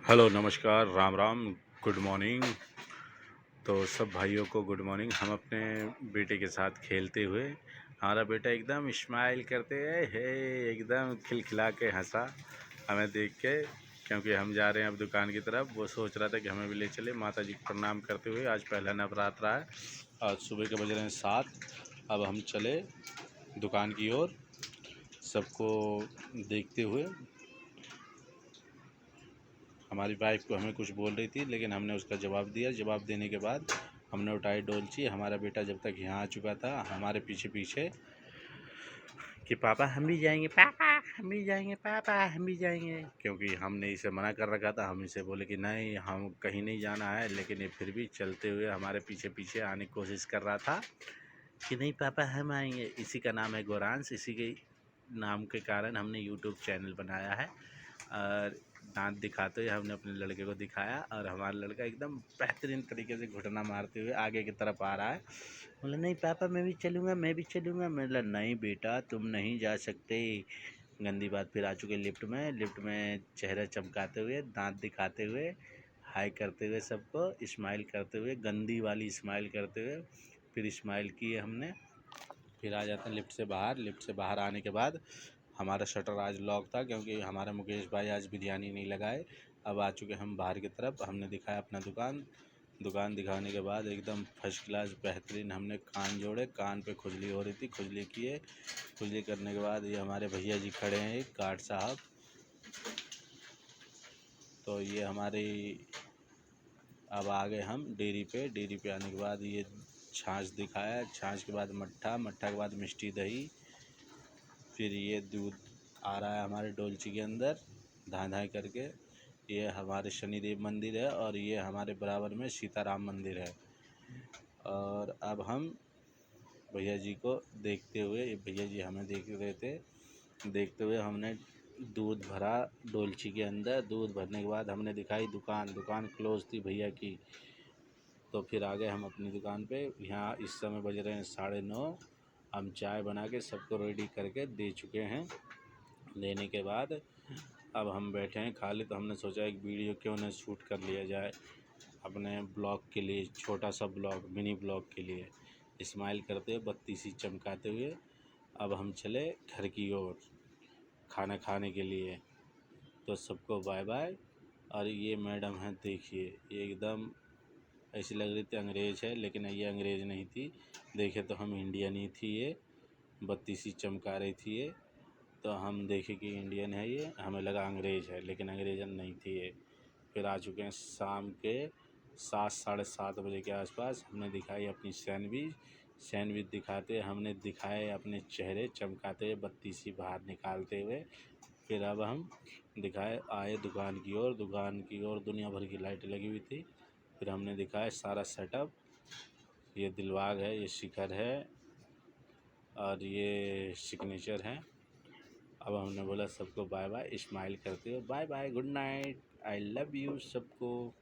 Hello, नमस्कार, Ram Ram, good morning. तो सब भाइयों को गुड मॉर्निंग। हम अपने बेटे के साथ खेलते हुए, हमारा बेटा एकदम स्माइल करते है, एकदम खिलखिला के हंसा हमें देख के, क्योंकि हम जा रहे हैं अब दुकान की तरफ। वो सोच रहा था कि हमें भी ले चले। माता जी को प्रणाम करते हुए, आज पहला नवरात्र है। आज सुबह के बज रहे हैं 7। अब हम चले दुकान की ओर, सबको देखते हुए। हमारी वाइफ को हमें कुछ बोल रही थी, लेकिन हमने उसका जवाब दिया। जवाब देने के बाद हमने उठाई डोलची। हमारा बेटा जब तक यहाँ आ चुका था, हमारे पीछे पीछे कि पापा हम भी जाएंगे, पापा हम भी जाएंगे, पापा हम भी जाएंगे। क्योंकि हमने इसे मना कर रखा था। हम इसे बोले कि नहीं, हम कहीं नहीं जाना है, लेकिन ये फिर भी चलते हुए हमारे पीछे पीछे आने की कोशिश कर रहा था कि नहीं पापा हम आएंगे। इसी का नाम है गोरांश। इसी के नाम के कारण हमने यूट्यूब चैनल बनाया है। और दांत दिखाते हुए हमने अपने लड़के को दिखाया, और हमारा लड़का एकदम बेहतरीन तरीके से घुटना मारते हुए आगे की तरफ आ रहा है। बोला नहीं पापा मैं भी चलूँगा, मैं भी चलूँगा। मैं बोला नहीं बेटा तुम नहीं जा सकते। गंदी बात। फिर आ चुके लिफ्ट में चेहरा चमकाते हुए, दांत दिखाते हुए, हाय करते हुए, सबको स्माइल करते हुए, गंदी वाली स्माइल करते हुए। फिर स्माइल किए हमने। फिर आ जाते हैं लिफ्ट से बाहर। लिफ्ट से बाहर आने के बाद हमारा शटर आज लॉक था, क्योंकि हमारा मुकेश भाई आज बिरयानी नहीं लगाए। अब आ चुके हम बाहर की तरफ। हमने दिखाया अपना दुकान। दुकान दिखाने के बाद एकदम फर्स्ट क्लास बेहतरीन हमने कान जोड़े। कान पे खुजली हो रही थी, खुजली किए। खुजली करने के बाद ये हमारे भैया जी खड़े हैं, एक गार्ड साहब। तो ये हमारी, अब आ गए हम डेयरी पे। डेयरी पे आने के बाद ये छाछ दिखाया। छाछ के बाद मट्ठा, मट्ठा के बाद मिष्टी दही। फिर ये दूध आ रहा है हमारे डोलची के अंदर धाए धाए करके। ये हमारे शनिदेव मंदिर है, और ये हमारे बराबर में सीताराम मंदिर है। और अब हम भैया जी को देखते हुए, भैया जी हमें देख रहे थे, देखते हुए हमने दूध भरा डोलची के अंदर। दूध भरने के बाद हमने दिखाई दुकान। दुकान क्लोज थी भैया की। तो फिर आ गए हम अपनी दुकान पे। यहाँ इस समय बज रहे हैं 9:30। हम चाय बना के सबको रेडी करके दे चुके हैं। देने के बाद अब हम बैठे हैं खाली। तो हमने सोचा एक वीडियो क्यों ना शूट कर लिया जाए अपने ब्लॉग के लिए, छोटा सा ब्लॉग, मिनी ब्लॉग के लिए। स्माइल करते हुए, बत्ती सी चमकाते हुए अब हम चले घर की ओर खाना खाने के लिए। तो सबको बाय बाय। और ये मैडम हैं, देखिए, ये एकदम ऐसी लग रही थी अंग्रेज़ है, लेकिन ये अंग्रेज़ नहीं थी। देखे तो हम इंडियन ही थी। ये बत्ती सी चमका रही थी ये। तो हम देखे कि इंडियन है ये, हमें लगा अंग्रेज़ है, लेकिन अंग्रेज़न नहीं थी ये। फिर आ चुके हैं शाम के 7, साढ़े 7 बजे के आसपास। हमने दिखाई अपनी सैंडविच। सैंडविच दिखाते हमने दिखाए अपने चेहरे चमकाते हुए, बत्ती सी बाहर निकालते हुए। फिर अब हम दिखाए आए दुकान की ओर। दुकान की ओर दुनिया भर की लाइटें लगी हुई थी। फिर हमने दिखाया सारा सेटअप। ये दिलवाग है, ये शिखर है, और ये सिग्नेचर है। अब हमने बोला सबको बाय बाय, स्माइल करते हो bye bye, good night, I love you सबको।